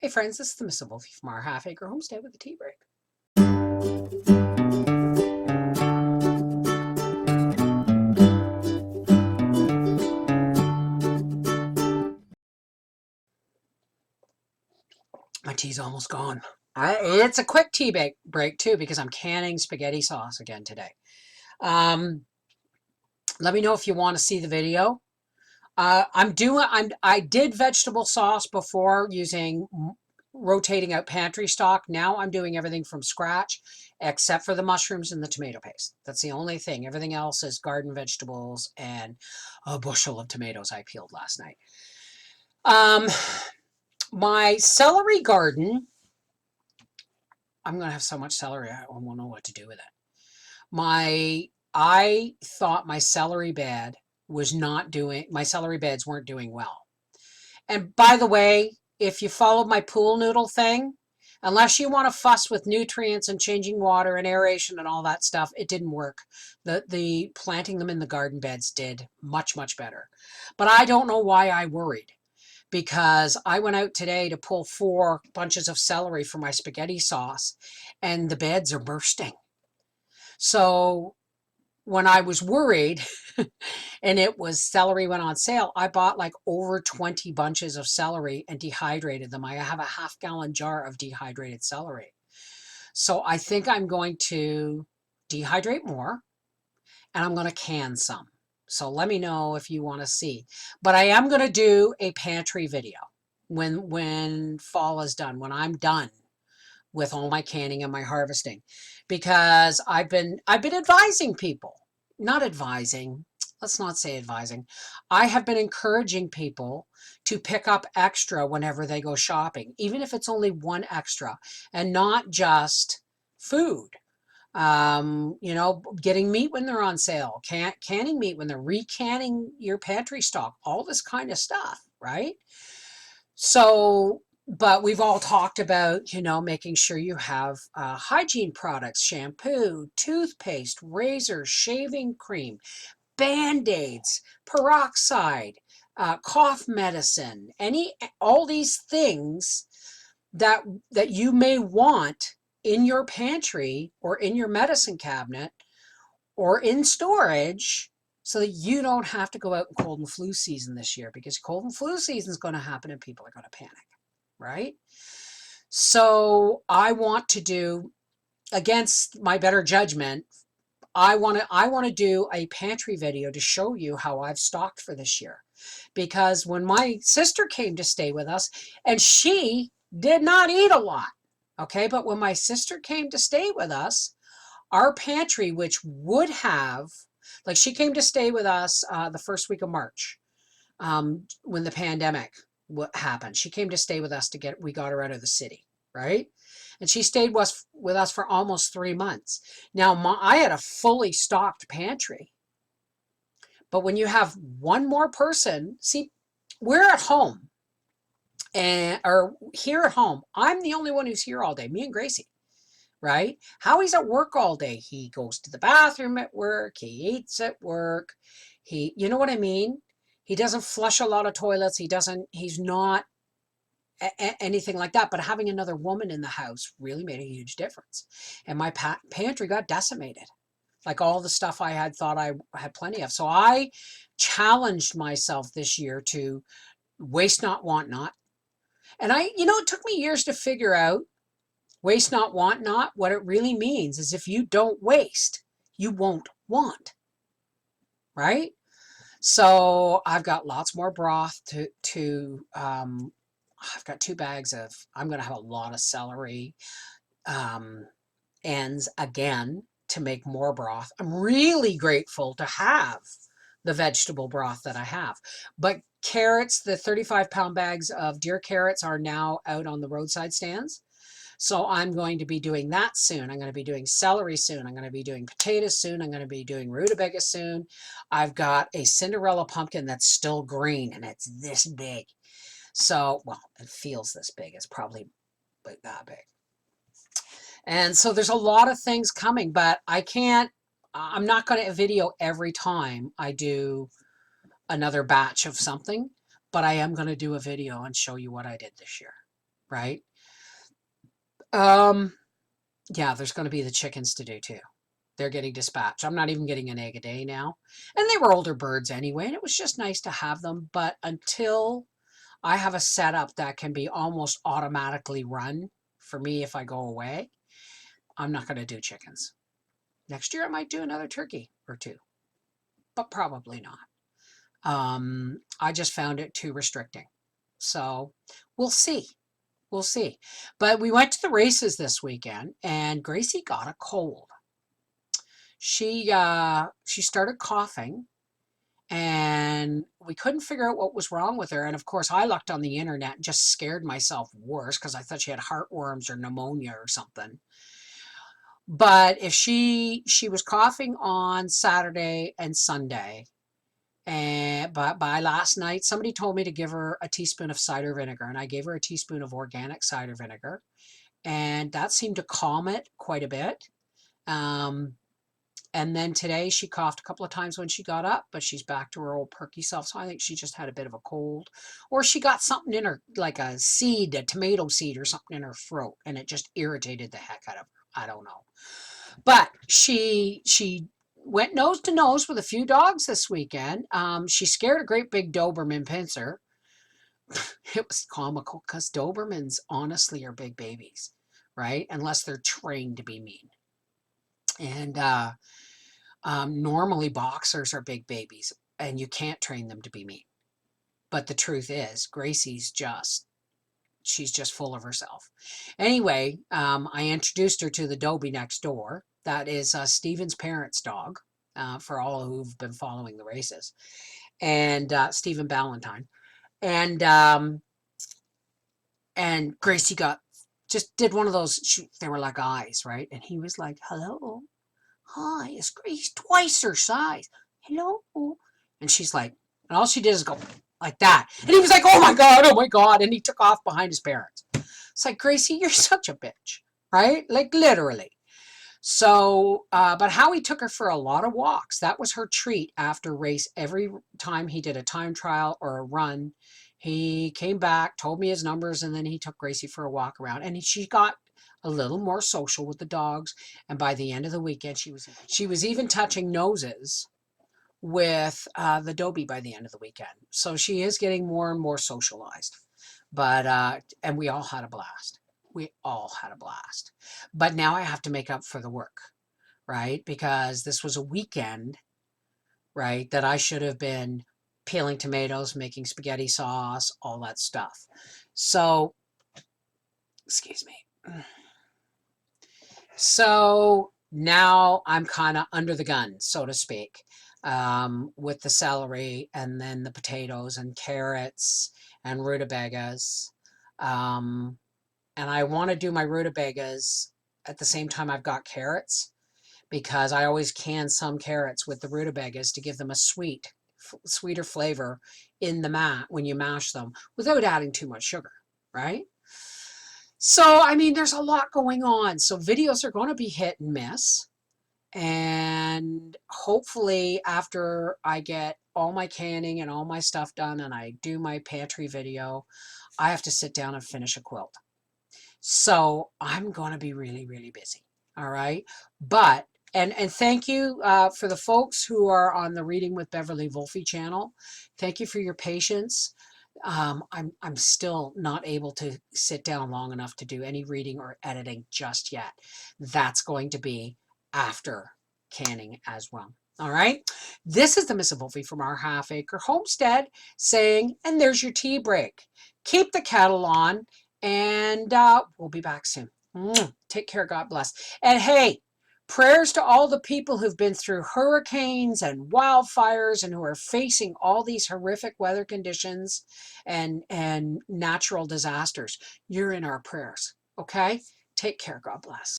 Hey friends, this is the Miss Wolfie from our Half Acre Homestead with a tea break. My tea's almost gone. It's a quick tea break too because I'm canning spaghetti sauce again today. Um, Let me know if you want to see the video. I did vegetable sauce before using rotating out pantry stock. Now I'm doing everything from scratch except for the mushrooms and the tomato paste. That's the only thing. Everything else is garden vegetables and a bushel of tomatoes I peeled last night. My celery garden, I'm going to have so much celery, I won't know what to do with it. I thought my celery bed my celery beds weren't doing well. And by the way, if you followed my pool noodle thing, unless you want to fuss with nutrients and changing water and aeration and all that stuff, it didn't work. The planting them in the garden beds did much, much better. But I don't know why I worried, because I went out today to pull 4 bunches of celery for my spaghetti sauce and the beds are bursting. So when I was worried and it was celery went on sale, I bought like over 20 bunches of celery and dehydrated them. I have a half-gallon jar of dehydrated celery. So I think I'm going to dehydrate more and I'm going to can some. So let me know if you want to see. But I am going to do a pantry video when fall is done, when I'm done with all my canning and my harvesting, because I've been advising people, not advising, let's not say advising. I have been encouraging people to pick up extra whenever they go shopping, even if it's only one extra, and not just food. Getting meat when they're on sale, canning meat when they're recanning your pantry stock, all this kind of stuff, right? So, but we've all talked about, making sure you have hygiene products, shampoo, toothpaste, razors, shaving cream, Band-Aids, peroxide, cough medicine, all these things that you may want in your pantry or in your medicine cabinet or in storage, so that you don't have to go out in cold and flu season this year, because cold and flu season is going to happen and people are going to panic, right? So I want to do, against my better judgment, I want to do a pantry video to show you how I've stocked for this year. Because when my sister came to stay with us, and she did not eat a lot, okay? But when my sister came to stay with us, our pantry, which would have, like, she came to stay with us the first week of March, when the pandemic happened. She came to stay with us we got her out of the city, right? And she stayed with us for almost 3 months. Now, I had a fully stocked pantry. But when you have one more person, see, we're at home, or here at home. I'm the only one who's here all day, me and Gracie, right? Howie's at work all day. He goes to the bathroom at work. He eats at work. You know what I mean? He doesn't flush a lot of toilets. He's not anything like that. But having another woman in the house really made a huge difference. And my pantry got decimated. Like all the stuff I had thought I had plenty of. So I challenged myself this year to waste not, want not. And it took me years to figure out waste not, want not. What it really means is, if you don't waste, you won't want, right? So I've got lots more broth I've got 2 bags I'm going to have a lot of celery ends again to make more broth. I'm really grateful to have the vegetable broth that I have. But carrots, the 35-pound bags of deer carrots are now out on the roadside stands. So I'm going to be doing that soon. I'm going to be doing celery soon. I'm going to be doing potatoes soon. I'm going to be doing rutabaga soon. I've got a Cinderella pumpkin that's still green, and it's this big. So, well, it feels this big. It's probably that big. And so there's a lot of things coming, but I'm not going to video every time I do another batch of something, but I am going to do a video and show you what I did this year. right? Um, yeah, there's going to be the chickens to do too. They're getting dispatched. I'm not even getting an egg a day now. And they were older birds anyway, and it was just nice to have them. But until I have a setup that can be almost automatically run for me if I go away, I'm not going to do chickens. Next year I might do another turkey or two, but probably not. I just found it too restricting. So we'll see. We'll see. But we went to the races this weekend, and Gracie got a cold. She started coughing, and we couldn't figure out what was wrong with her. And of course, I looked on the internet and just scared myself worse because I thought she had heartworms or pneumonia or something. But if she was coughing on Saturday and Sunday, and by last night, somebody told me to give her a teaspoon of cider vinegar, and I gave her a teaspoon of organic cider vinegar, and that seemed to calm it quite a bit. Um, and then today she coughed a couple of times when she got up, but she's back to her old perky self. So I think she just had a bit of a cold, or she got something in her, like a seed, a tomato seed or something in her throat, and it just irritated the heck out of her. I don't know. But she went nose to nose with a few dogs this weekend. She scared a great big Doberman pincer. It was comical because Dobermans honestly are big babies, right? Unless they're trained to be mean. And normally boxers are big babies and you can't train them to be mean. But the truth is, she's just full of herself. Anyway, I introduced her to the Dobie next door. That is Stephen's parents' dog, for all who've been following the races, and Stephen Ballantyne. And Gracie just did one of those, they were like eyes, right? And he was like, hello, hi, it's Grace, twice her size. Hello. And she's like, and all she did is go like that. And he was like, oh my God, oh my God. And he took off behind his parents. It's like, Gracie, you're such a bitch, right? Like literally. So, but Howie took her for a lot of walks. That was her treat after race. Every time he did a time trial or a run, he came back, told me his numbers, and then he took Gracie for a walk around. And she got a little more social with the dogs. And by the end of the weekend, she was even touching noses with the Dobie by the end of the weekend. So she is getting more and more socialized. But and we all had a blast. We all had a blast. But now I have to make up for the work, right? Because this was a weekend, right, that I should have been peeling tomatoes, making spaghetti sauce, all that stuff. So, excuse me. So now I'm kind of under the gun, so to speak, with the celery and then the potatoes and carrots and rutabagas. And I want to do my rutabagas at the same time I've got carrots, because I always can some carrots with the rutabagas to give them a sweeter flavor in the mat when you mash them without adding too much sugar, right? So, I mean, there's a lot going on. So videos are going to be hit and miss. And hopefully after I get all my canning and all my stuff done and I do my pantry video, I have to sit down and finish a quilt. So I'm going to be really, really busy. All right. But, and thank you for the folks who are on the Reading with Beverly Wolfe channel. Thank you for your patience. I'm still not able to sit down long enough to do any reading or editing just yet. That's going to be after canning as well. All right. This is the Miss Wolfe from our Half Acre Homestead saying, and there's your tea break. Keep the kettle on, and we'll be back soon. Take care. God bless. And hey, prayers to all the people who've been through hurricanes and wildfires and who are facing all these horrific weather conditions and natural disasters. You're in our prayers. Okay? Take care. God bless.